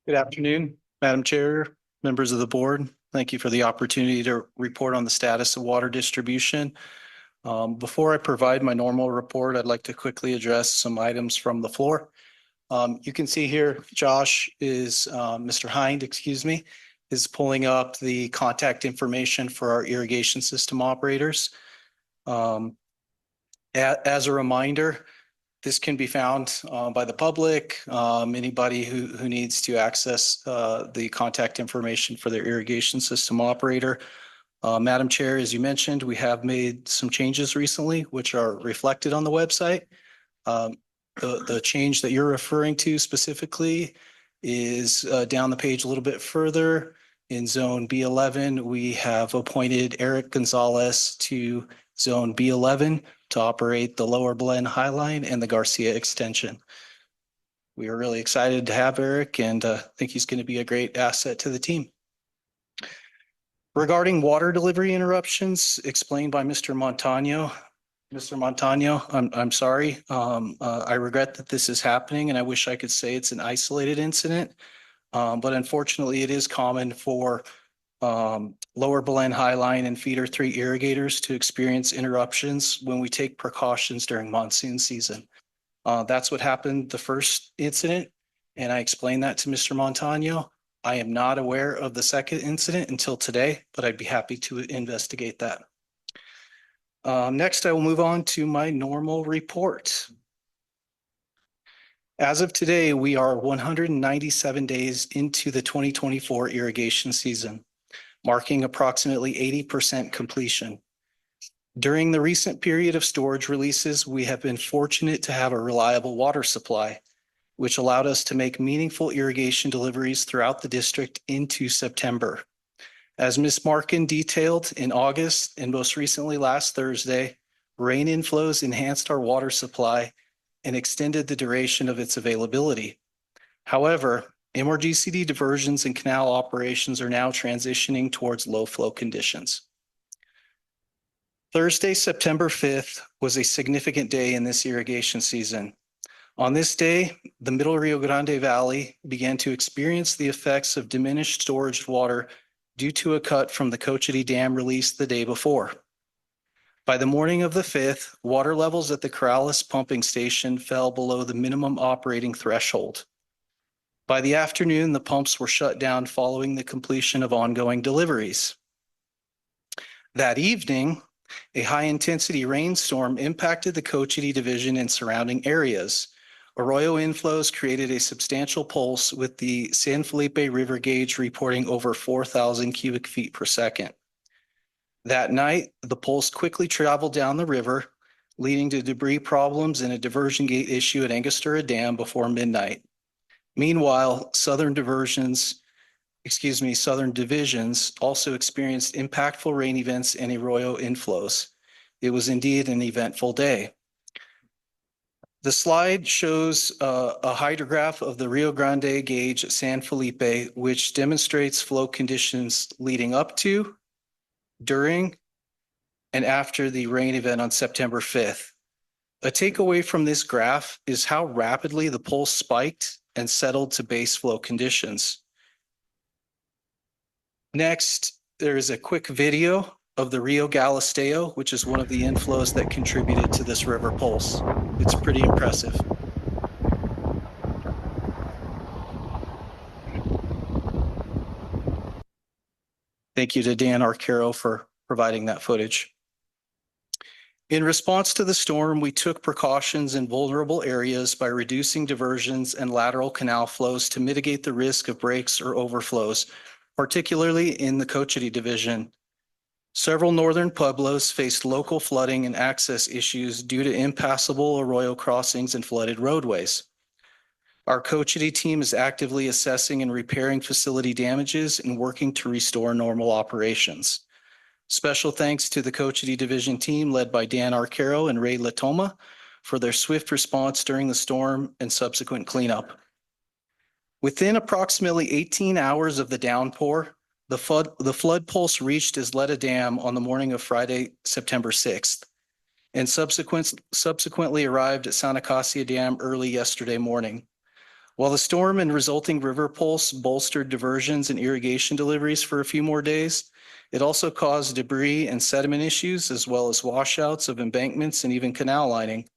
Good afternoon, Madam Chair, members of the board. Thank you for the opportunity to report on the status of water distribution. Before I provide my normal report, I'd like to quickly address some items from the floor. You can see here, Mr. Hind, excuse me, is pulling up the contact information for our irrigation system operators. As a reminder, this can be found by the public, anybody who needs to access the contact information for their irrigation system operator. Madam Chair, as you mentioned, we have made some changes recently, which are reflected on the website. The change that you're referring to specifically is down the page a little bit further. In Zone B11, we have appointed Eric Gonzalez to Zone B11 to operate the Lower Blen High Line and the Garcia extension. We are really excited to have Eric and think he's going to be a great asset to the team. Regarding water delivery interruptions explained by Mr. Montano. Mr. Montano, I'm sorry. I regret that this is happening and I wish I could say it's an isolated incident. But unfortunately it is common for Lower Belen High Line and Feeder 3 irrigators to experience interruptions when we take precautions during monsoon season. That's what happened the first incident, and I explained that to Mr. Montano. I am not aware of the second incident until today, but I'd be happy to investigate that. Next, I will move on to my normal report. As of today, we are 197 days into the 2024 irrigation season, marking approximately 80% completion. During the recent period of storage releases, we have been fortunate to have a reliable water supply, which allowed us to make meaningful irrigation deliveries throughout the district into September. As Ms. Markin detailed, in August and most recently last Thursday, rain inflows enhanced our water supply and extended the duration of its availability. However, MRGCD diversions and canal operations are now transitioning towards low flow conditions. Thursday, September 5th was a significant day in this irrigation season. On this day, the Middle Rio Grande Valley began to experience the effects of diminished storage water due to a cut from the Cochiti Dam released the day before. By the morning of the 5th, water levels at the Corrales pumping station fell below the minimum operating threshold. By the afternoon, the pumps were shut down following the completion of ongoing deliveries. That evening, a high-intensity rainstorm impacted the Cochiti Division and surrounding areas. Arroyo inflows created a substantial pulse, with the San Felipe River gauge reporting over 4,000 cubic feet per second. That night, the pulse quickly traveled down the river, leading to debris problems and a diversion gate issue at Angostura Dam before midnight. Meanwhile, southern divisions also experienced impactful rain events and arroyo inflows. It was indeed an eventful day. The slide shows a hydrograph of the Rio Grande gauge at San Felipe, which demonstrates flow conditions leading up to, during, and after the rain event on September 5th. A takeaway from this graph is how rapidly the pulse spiked and settled to base flow conditions. Next, there is a quick video of the Rio Galisteo, which is one of the inflows that contributed to this river pulse. It's pretty impressive. Thank you to Dan Arcaro for providing that footage. In response to the storm, we took precautions in vulnerable areas by reducing diversions and lateral canal flows to mitigate the risk of breaks or overflows, particularly in the Cochiti Division. Several northern pueblos faced local flooding and access issues due to impassable arroyo crossings and flooded roadways. Our Cochiti team is actively assessing and repairing facility damages and working to restore normal operations. Special thanks to the Cochiti Division team led by Dan Arcaro and Ray Latoma for their swift response during the storm and subsequent cleanup. Within approximately 18 hours of the downpour, the flood pulse reached Isleta Dam on the morning of Friday, September 6th, and subsequently arrived at Santa Casia Dam early yesterday morning. While the storm and resulting river pulse bolstered diversions and irrigation deliveries for a few more days, it also caused debris and sediment issues, as well as washouts of embankments and even canal lining.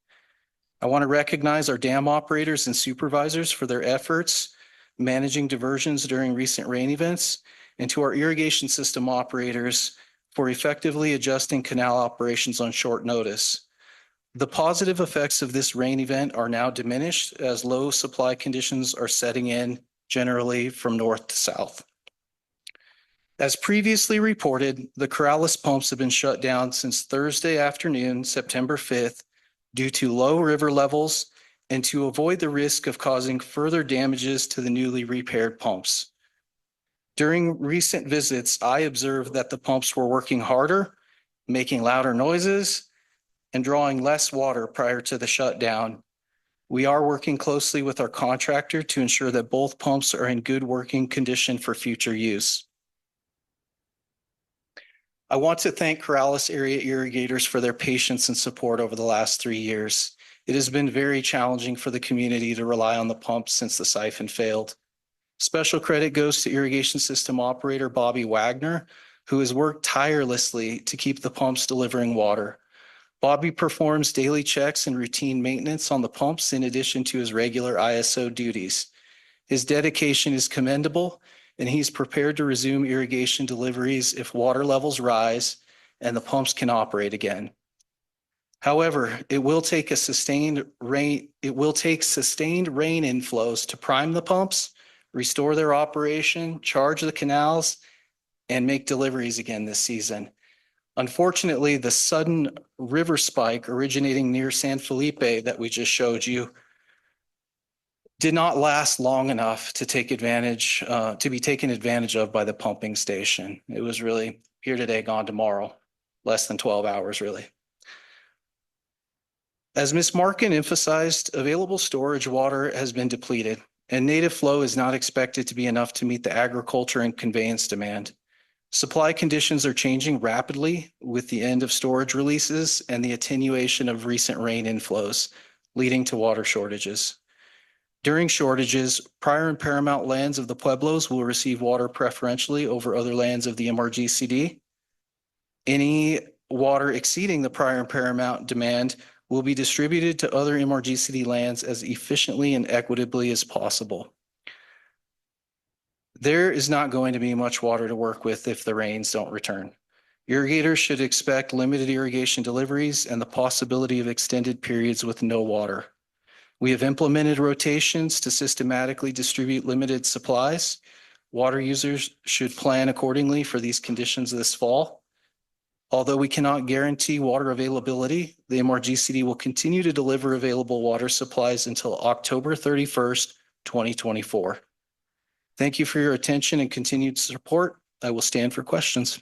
I want to recognize our dam operators and supervisors for their efforts managing diversions during recent rain events, and to our irrigation system operators for effectively adjusting canal operations on short notice. The positive effects of this rain event are now diminished as low supply conditions are setting in generally from north to south. As previously reported, the Corrales pumps have been shut down since Thursday afternoon, September 5th, due to low river levels and to avoid the risk of causing further damages to the newly repaired pumps. During recent visits, I observed that the pumps were working harder, making louder noises, and drawing less water prior to the shutdown. We are working closely with our contractor to ensure that both pumps are in good working condition for future use. I want to thank Corrales area irrigators for their patience and support over the last 3 years. It has been very challenging for the community to rely on the pumps since the siphon failed. Special credit goes to irrigation system operator Bobby Wagner, who has worked tirelessly to keep the pumps delivering water. Bobby performs daily checks and routine maintenance on the pumps in addition to his regular ISO duties. His dedication is commendable, and he's prepared to resume irrigation deliveries if water levels rise and the pumps can operate again. However, it will take sustained rain inflows to prime the pumps, restore their operation, charge the canals, and make deliveries again this season. Unfortunately, the sudden river spike originating near San Felipe that we just showed you did not last long enough to be taken advantage of by the pumping station. It was really here today, gone tomorrow, less than 12 hours really. As Ms. Markin emphasized, available storage water has been depleted, and native flow is not expected to be enough to meet the agriculture and conveyance demand. Supply conditions are changing rapidly with the end of storage releases and the attenuation of recent rain inflows, leading to water shortages. During shortages, prior and paramount lands of the Pueblos will receive water preferentially over other lands of the MRGCD. Any water exceeding the prior and paramount demand will be distributed to other MRGCD lands as efficiently and equitably as possible. There is not going to be much water to work with if the rains don't return. Irrigators should expect limited irrigation deliveries and the possibility of extended periods with no water. We have implemented rotations to systematically distribute limited supplies. Water users should plan accordingly for these conditions this fall. Although we cannot guarantee water availability, the MRGCD will continue to deliver available water supplies until October 31st, 2024. Thank you for your attention and continued support. I will stand for questions.